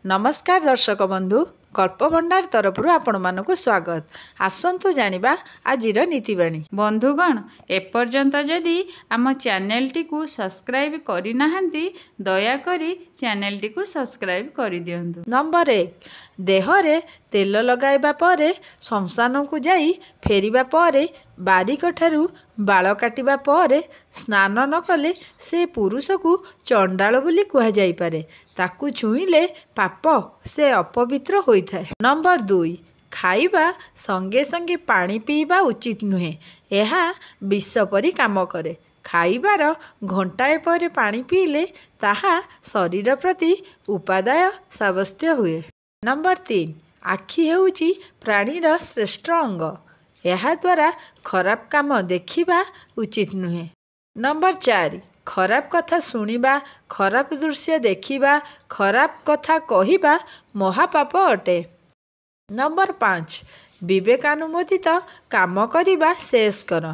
नमस्कार दर्शक बंधु कल्प भंडार तरफ आपण मानक स्वागत। आसंतु जानिबा आजिर नीतिबाणी। बंधुगण एपर्यंत जदि आम चैनल टी को सब्सक्राइब करि नाहंती दयाकरी चैनल टी को सब्सक्राइब करि दियंतु। नंबर 1 देहरे तेल लगाइबा परे शमशान को जाई फेरिबा परे बारिक ठारू बाल काटिबा परे स्नान न कले से पुरुष को चंडाल बोली कहा जाई पारे। ताकू छुईले पाप से अपवित्र होइथाय। नंबर 2 खाइबा संगे संगे पानी पीवा उचित नुहे। यह विष परी काम करे। खाइबार घंटाए पर पानी पीले ताहा शरीर प्रति उपादाय साब्यस्त हुए। नंबर 3 आखि हेउची प्राणीर श्रेष्ठ अंग। यह द्वारा खराब काम देखिबा उचित नुहे। नंबर 4 खराब कथा सुनिबा खराब दृश्य देखिबा खराब कथा कहिबा महापाप अटे। नंबर 5 विवेकानुमोदित काम करिबा शेष कर।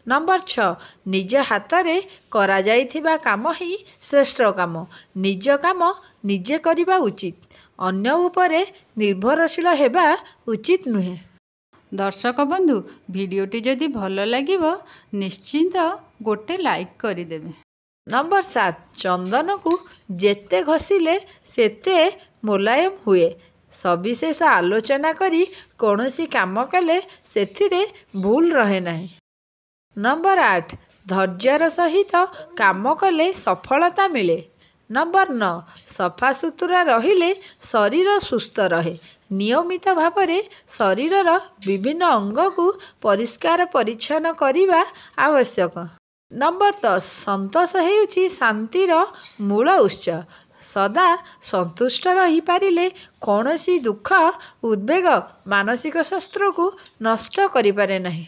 नंबर 6 निज हाथ रे करा जाइथिबा काम ही श्रेष्ठ काम। निज काम निजे करिबा उचित। अन्य उपरे निर्भरशील हेबा उचित नुहे। दर्शक बंधु भिडियोटी जदि भल लागिबो निश्चिंत गोटे लाइक करिदेबे। नंबर 7 चंदन को जेते घसिले सेते मोलायम हुए। सविशेष आलोचना करी कौनसी काम कले सेथिरे भूल रहे नहीं। नंबर 8 धैर्यर सहित काम कले सफलता मिले। नंबर 9 सफा सुतुरा रहिले शरीर सुस्थ रहे। नियमित भावरे शरीरर विभिन्न अंग को परिष्कार परिच्छन्न करिबा आवश्यक। नंबर 10 संतोष हेउची शांतिर मूल उत्स। सदा संतुष्ट रही पारिले कौनसी दुख उद्वेग मानसिक शास्त्र को नष्ट करि पारे नहीं।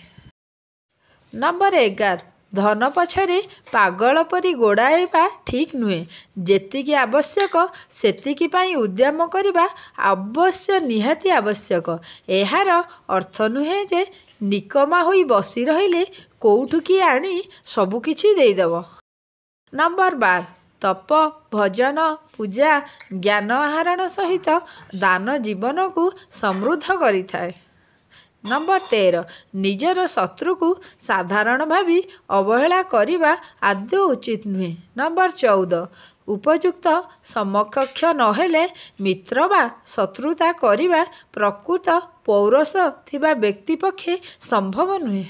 नंबर 11 धन पछरे पागल परी गोड़ाइबा ठीक नुहे। जेतिकी आवश्यक सेतिकी पाई उद्यम करिबा अवश्य निहाती आवश्यक। एहार अर्थ नुहे जे निकमा होई बसी रहिले कोउठु की आनी सबु किछि देइदब। नंबर 12 तप भजन पूजा ज्ञान आहरण सहित दान जीवन को समृद्ध करिथाय। नंबर 13 निजर शत्रु को साधारण भावी अवहेला करिबा आदौ उचित नुहे। नंबर 14 उपयुक्त समकक्ष नहेले मित्र बा शत्रुता करिबा प्रकृत पौरस थिबा व्यक्ति पक्षे संभव नुहे।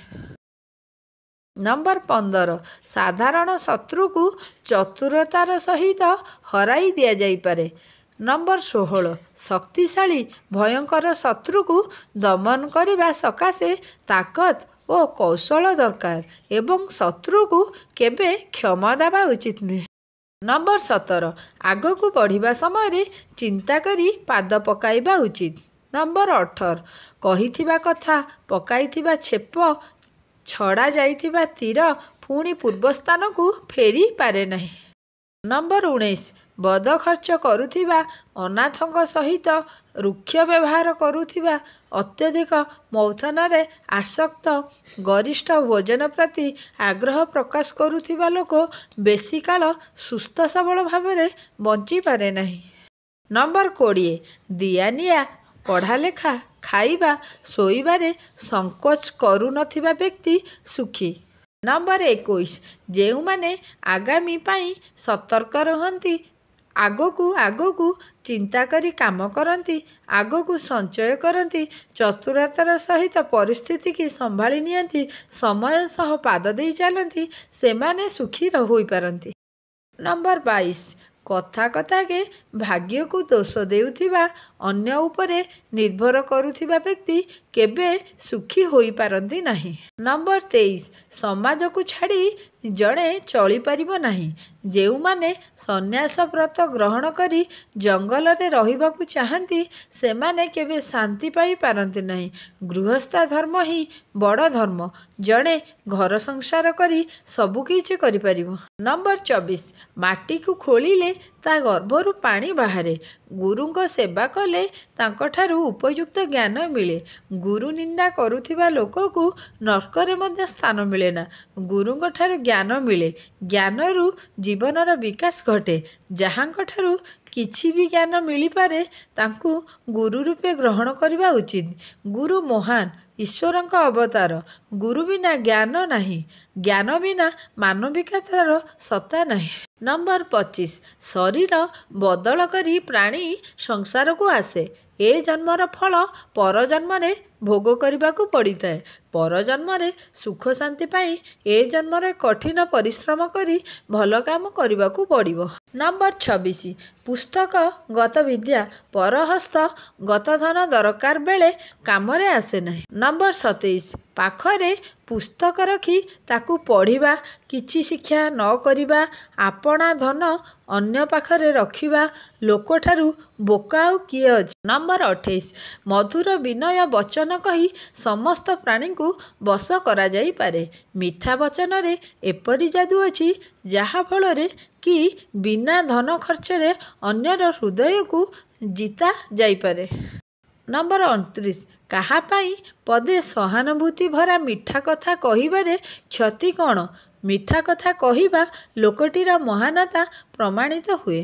नंबर 15 साधारण शत्रु को चतुरतार सहित हराई दिया जाई पारे। नंबर 16 शक्तिशाली भयंकर शत्रु को दमन करने सकाशे ताकत और कौशल दरकार एवं शत्रु को केबे क्षमा देवा उचित नुहे। नंबर 17 आग को बढ़िबा समय चिंता करी पाद पकाइबा उचित। नंबर 18 कहिथिबा कथा पकाइथिबा छेप छड़ा जाइथिबा तीर पुणी पूर्व स्थान को फेरी पारे नहीं। नंबर 19 बद खर्च करुथिबा अनाथक सहित रुक्ष व्यवहार करुथिबा अत्यधिक मौथनरे आसक्त गरिष्ठ भोजन प्रति आग्रह प्रकाश करुथिबा लोक बेसी काल सुस्थ सबल भावरे बंची पारे नहीं। नंबर 20 दियानिया पढ़ा लेखा खाइबा सोइबारे संकोच करू नथिबा व्यक्ति सुखी। नंबर 21 जेउ माने आगामी पाई सतर्क रहंती आगो चिंता करी काम करती आगो संचय करती चतुरतार सहित परिस्थिति की संभाली नियंती समय सह पाद दे चलती सेमाने सुखी होई पारंती। नंबर 22 कथा कथा के भाग्य को दोष देउथिबा अन्य उपरे निर्भर करुथिबा व्यक्ति केबे सुखी होई पारंती नहीं। नंबर 23 समाज को छाड़ी जड़े चली परिबो नहीं। जेउ माने सन्यास व्रत ग्रहण करी जंगल रे रहिबाकु चाहंती सेमाने केबे शांति पाई पारंती नहीं। गृहस्थ धर्म ही बड़ धर्म। जड़े घर संसार करी सबु किछि करि परिबो। नंबर 24 माटी को खोलिले ता गर्भरु पानी बाहरे। गुरुंको सेवा कले तांकठारु उपयुक्त ज्ञान मिले। गुरु निंदा करुथिबा लोक को नरकरे मध्य स्थान मिले ना। गुरुंको ठारु ज्ञान मिले। ज्ञानरु जीवनर विकास घटे। जहांको ठारु କିଛି ବି ଜ୍ଞାନ ମିଳିପାରେ ତାଙ୍କୁ ଗୁରୁ ରୂପେ ଗ୍ରହଣ କରିବା ଉଚିତ। ଗୁରୁ ମହାନ ଈଶ୍ୱରଙ୍କ ଅବତାର। ଗୁରୁ ବିନା ଜ୍ଞାନ ନାହିଁ। ଜ୍ଞାନ ବିନା ମାନବିକତାର ସତ୍ତା ନାହିଁ। ନମ୍ବର 25 ଶରୀର ବଦଳ କରି ପ୍ରାଣୀ ସଂସାରକୁ ଆସେ। ଏ ଜନ୍ମର ଫଳ ପରଜନ୍ମରେ ଭୋଗ କରିବାକୁ ପଡ଼ିଥାଏ। ପରଜନ୍ମରେ ସୁଖ ଶାନ୍ତି ପାଇଁ ଏ ଜନ୍ମରେ କଠିନ ପରିଶ୍ରମ କରି ଭଲ କାମ କରିବାକୁ ପଡ଼ିବ। ନମ୍ବର 26 ପୁସ୍ତକ ଗତ ବିଦ୍ୟା ପରହସ୍ତ ଗତ ଧନ ଦରକାର ବେଳେ କାମରେ ଆସେ ନାହିଁ। ନମ୍ବର 27 ପାଖରେ ପୁସ୍ତକ ରଖି ତାକୁ ପଢ଼ିବା, କିଛି ଶିକ୍ଷା ନ କରିବା, ଆପଣା ଧନ ଅନ୍ୟ ପାଖରେ ରଖିବା ଲୋକଠାରୁ ବୋକା ଆଉ କିଏ ଅଛି। ନମ୍ବର 28 ମଧୁର ବିନୟ ବଚନ କହି ସମସ୍ତ ପ୍ରାଣୀଙ୍କୁ ବଶ କରାଯାଇପାରେ। ମିଠା ବଚନରେ ଏପରି ଯାଦୁ ଅଛି ଯାହାଫଳରେ କି ବିନା ଧନ ଖର୍ଚ୍ଚରେ ଅନ୍ୟର ହୃଦୟକୁ ଜିତା ଯାଇପାରେ। ନମ୍ବର 29 କାହା ପାଇଁ ପଦେ ସହାନୁଭୂତି ଭରା ମିଠା କଥା କହିବାରେ କ୍ଷତି କ'ଣ? ମିଠା କଥା କହିବା ଲୋକଟିର ମହାନତା ପ୍ରମାଣିତ ହୁଏ।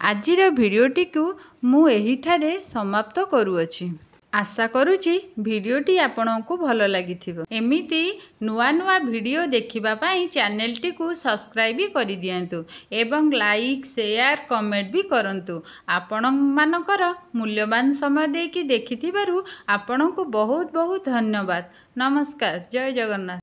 ଆଜିର ଭିଡ଼ିଓଟିକୁ ମୁଁ ଏହିଠାରେ ସମାପ୍ତ କରୁଅଛି। ଆଶା କରୁଛି ଭିଡ଼ିଓଟି ଆପଣଙ୍କୁ ଭଲ ଲାଗିଥିବ। ଏମିତି ନୂଆ ନୂଆ ଭିଡ଼ିଓ ଦେଖିବା ପାଇଁ ଚ୍ୟାନେଲଟିକୁ ସବସ୍କ୍ରାଇବ୍ କରିଦିଅନ୍ତୁ ଏବଂ ଲାଇକ୍, ସେୟାର, କମେଣ୍ଟ ବି କରନ୍ତୁ। ଆପଣମାନଙ୍କର ମୂଲ୍ୟବାନ ସମୟ ଦେଇକି ଦେଖିଥିବାରୁ ଆପଣଙ୍କୁ ବହୁତ ବହୁତ ଧନ୍ୟବାଦ। ନମସ୍କାର। ଜୟ ଜଗନ୍ନାଥ।